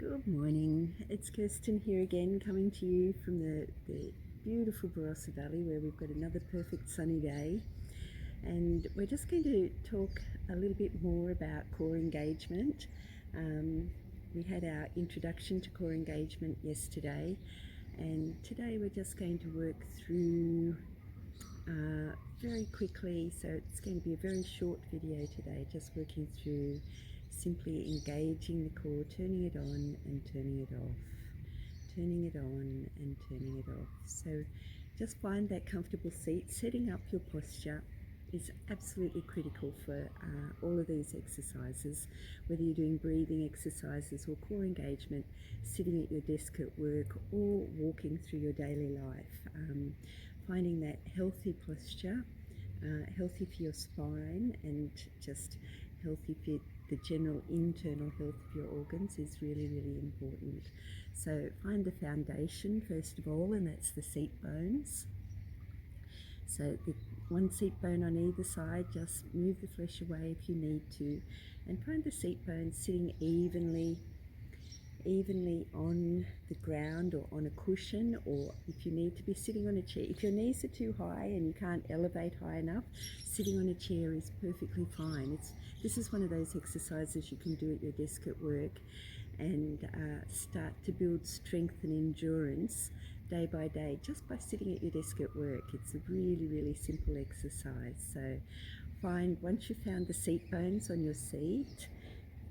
Good morning, it's Kirsten here again, coming to you from the beautiful Barossa Valley, where we've got another perfect sunny day, and we're just going to talk a little bit more about core engagement. We had our introduction to core engagement yesterday, and today we're just going to work through very quickly, so it's going to be a very short video today, just working through simply engaging the core, turning it on and turning it off, turning it on and turning it off. So just find that comfortable seat. Setting up your posture is absolutely critical for all of these exercises, whether you're doing breathing exercises or core engagement, sitting at your desk at work or walking through your daily life. Finding that healthy posture, healthy for your spine and just healthy for the general internal health of your organs is really, really important. So find the foundation first of all, and that's the seat bones. So the one seat bone on either side, just move the flesh away if you need to, and find the seat bones sitting evenly on the ground or on a cushion, or if you need to be sitting on a chair. If your knees are too high and you can't elevate high enough, sitting on a chair is perfectly fine. This is one of those exercises you can do at your desk at work and start to build strength and endurance day by day just by sitting at your desk at work. It's a really, really simple exercise. So once you've found the seat bones on your seat,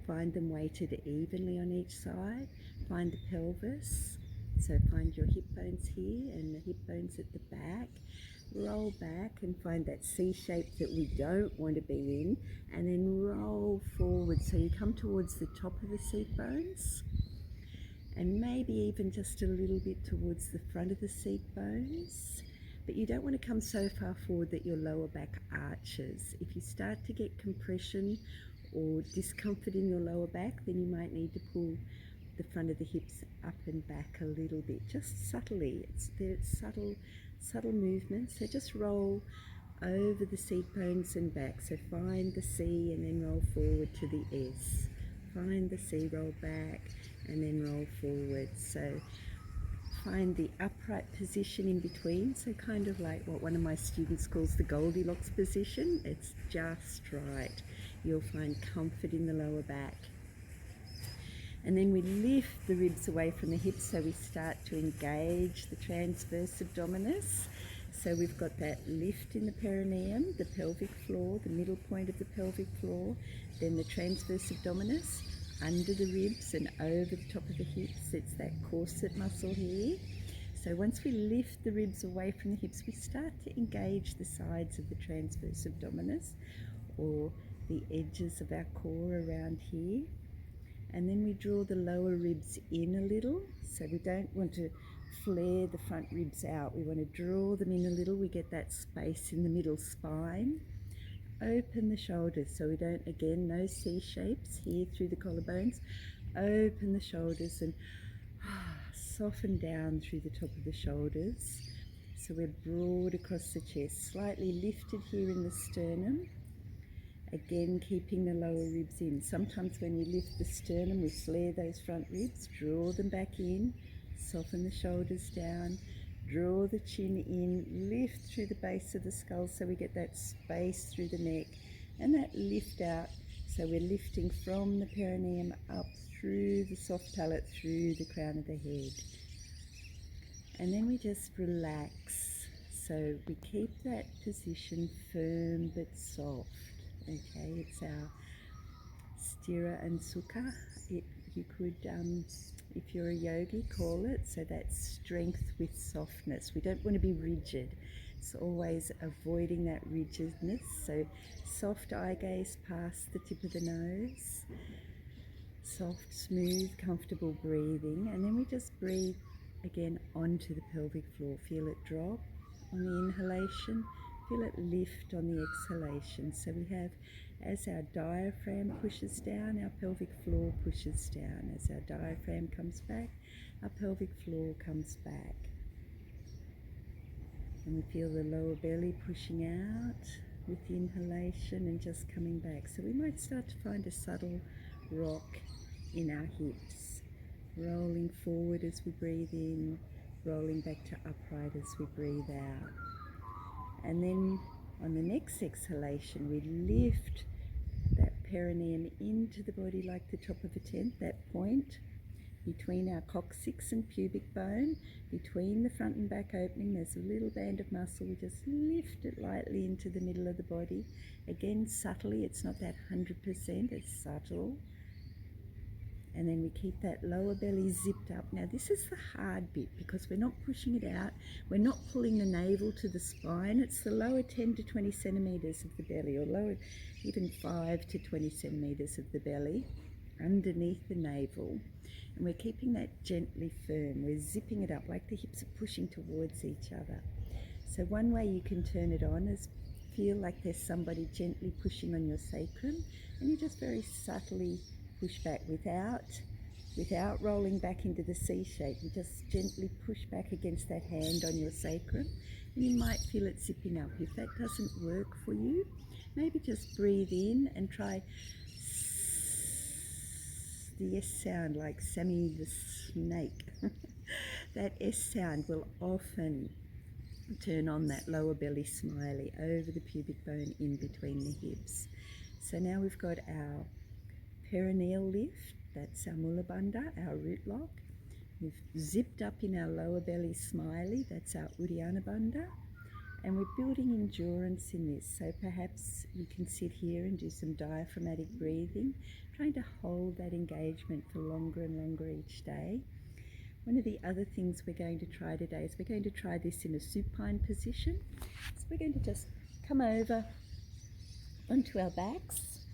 find them weighted evenly on each side. Find the pelvis, so find your hip bones here and the hip bones at the back. Roll back and find that C shape that we don't want to be in, and then roll forward so you come towards the top of the seat bones, and maybe even just a little bit towards the front of the seat bones. But you don't want to come so far forward that your lower back arches. If you start to get compression or discomfort in your lower back, then you might need to pull the front of the hips up and back a little bit, just subtly. It's subtle movements. So just roll over the seat bones and back. So find the C and then roll forward to the S. Find the C, roll back and then roll forward. So find the upright position in between, so kind of like what one of my students calls the Goldilocks position. It's just right. You'll find comfort in the lower back. And then we lift the ribs away from the hips, so we start to engage the transverse abdominis. So we've got that lift in the perineum, the pelvic floor, the middle point of the pelvic floor, then the transverse abdominis, under the ribs and over the top of the hips. It's that corset muscle here. So once we lift the ribs away from the hips, we start to engage the sides of the transverse abdominis, or the edges of our core around here. And then we draw the lower ribs in a little, so we don't want to flare the front ribs out. We want to draw them in a little. We get that space in the middle spine. Open the shoulders, so we don't, again, no C shapes here through the collarbones. Open the shoulders and soften down through the top of the shoulders. So we're broad across the chest, slightly lifted here in the sternum. Again, keeping the lower ribs in. Sometimes when we lift the sternum, we flare those front ribs, draw them back in, soften the shoulders down, draw the chin in, lift through the base of the skull so we get that space through the neck, and that lift out. So we're lifting from the perineum up through the soft palate, through the crown of the head. And then we just relax. So we keep that position firm but soft. Okay, it's our stira and sukha. You could, if you're a yogi, call it. So that's strength with softness. We don't want to be rigid. It's always avoiding that rigidness. So soft eye gaze past the tip of the nose. Soft, smooth, comfortable breathing. And then we just breathe again onto the pelvic floor. Feel it drop on the inhalation. Feel it lift on the exhalation. So we have, as our diaphragm pushes down, our pelvic floor pushes down. As our diaphragm comes back, our pelvic floor comes back. And we feel the lower belly pushing out with the inhalation and just coming back. So we might start to find a subtle rock in our hips. rolling forward as we breathe in, rolling back to upright as we breathe out. And then on the next exhalation, we lift that perineum into the body like the top of a tent, that point between our coccyx and pubic bone, between the front and back opening, there's a little band of muscle. We just lift it lightly into the middle of the body. Again, subtly, it's not that 100%, it's subtle. And then we keep that lower belly zipped up. Now this is the hard bit because we're not pushing it out. We're not pulling the navel to the spine. It's the lower 10 to 20 centimeters of the belly, or lower even 5 to 20 centimeters of the belly underneath the navel. And we're keeping that gently firm. We're zipping it up like the hips are pushing towards each other. So one way you can turn it on is feel like there's somebody gently pushing on your sacrum, and you just very subtly push back without rolling back into the C shape. You just gently push back against that hand on your sacrum, and you might feel it zipping up. If that doesn't work for you, maybe just breathe in and try the S sound, like Sammy the Snake. That S sound will often turn on that lower belly smiley over the pubic bone in between the hips. So now we've got our perineal lift, that's our mula bandha, our root lock. We've zipped up in our lower belly smiley, that's our uddiyana bandha. And we're building endurance in this, so perhaps you can sit here and do some diaphragmatic breathing, trying to hold that engagement for longer and longer each day. One of the other things we're going to try today is we're going to try this in a supine position. So we're going to just come over onto our backs,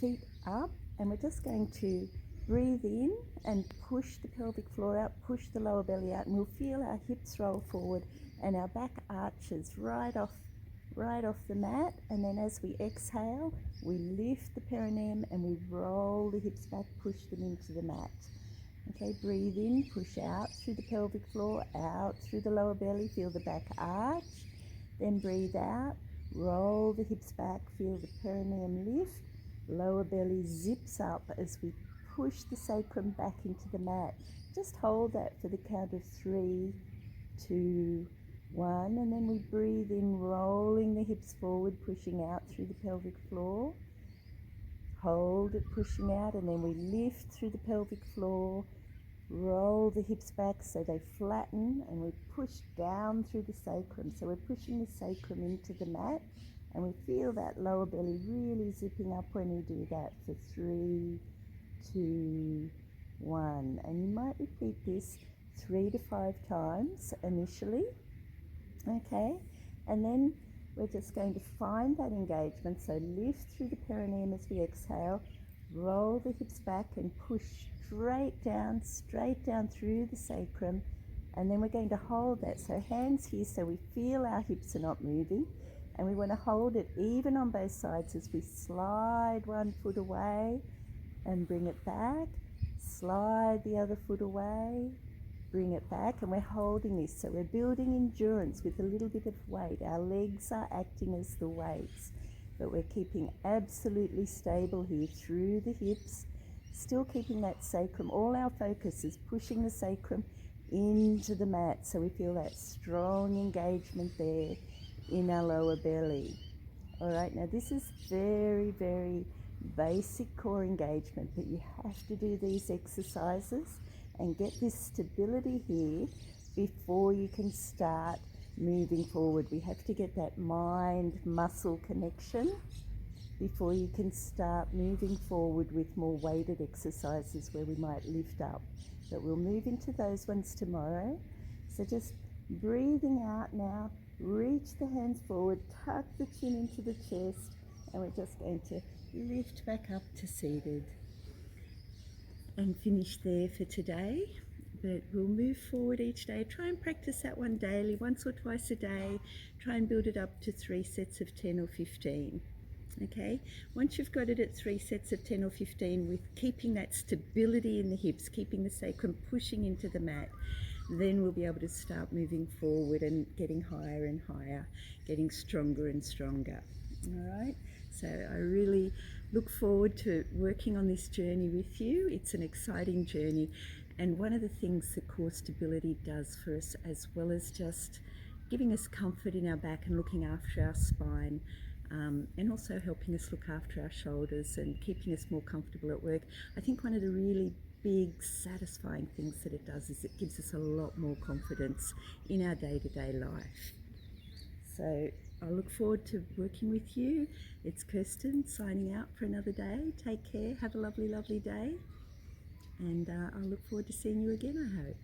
feet up, and we're just going to breathe in and push the pelvic floor out, push the lower belly out, and we'll feel our hips roll forward and our back arches right off the mat. And then as we exhale, we lift the perineum and we roll the hips back, push them into the mat. Okay, breathe in, push out through the pelvic floor, out through the lower belly, feel the back arch. Then breathe out, roll the hips back, feel the perineum lift, lower belly zips up as we push the sacrum back into the mat. Just hold that for the count of 3, 2, 1, and then we breathe in, rolling the hips forward, pushing out through the pelvic floor. Hold it, pushing out, and then we lift through the pelvic floor, roll the hips back so they flatten, and we push down through the sacrum. So we're pushing the sacrum into the mat, and we feel that lower belly really zipping up when we do that for 3, 2, 1. And you might repeat this 3 to 5 times initially. Okay, and then we're just going to find that engagement. So lift through the perineum as we exhale, roll the hips back and push straight down through the sacrum. And then we're going to hold that. So hands here so we feel our hips are not moving. And we want to hold it even on both sides as we slide one foot away and bring it back. Slide the other foot away, bring it back, and we're holding this. So we're building endurance with a little bit of weight. Our legs are acting as the weights, but we're keeping absolutely stable here through the hips, still keeping that sacrum. All our focus is pushing the sacrum into the mat, so we feel that strong engagement there in our lower belly. All right, now this is very, very basic core engagement, but you have to do these exercises and get this stability here before you can start moving forward. We have to get that mind-muscle connection before you can start moving forward with more weighted exercises where we might lift up. But we'll move into those ones tomorrow. So just breathing out now, reach the hands forward, tuck the chin into the chest, and we're just going to lift back up to seated. And finish there for today, but we'll move forward each day. Try and practice that one daily, once or twice a day. Try and build it up to 3 sets of 10 or 15. Okay, once you've got it at 3 sets of 10 or 15 with keeping that stability in the hips, keeping the sacrum pushing into the mat, then we'll be able to start moving forward and getting higher and higher, getting stronger and stronger. All right, so I really look forward to working on this journey with you. It's an exciting journey, and one of the things that core stability does for us, as well as just giving us comfort in our back and looking after our spine, and also helping us look after our shoulders and keeping us more comfortable at work. I think one of the really big satisfying things that it does is it gives us a lot more confidence in our day-to-day life. So I look forward to working with you. It's Kirsten signing out for another day. Take care, have a lovely, lovely day, and I'll look forward to seeing you again, I hope.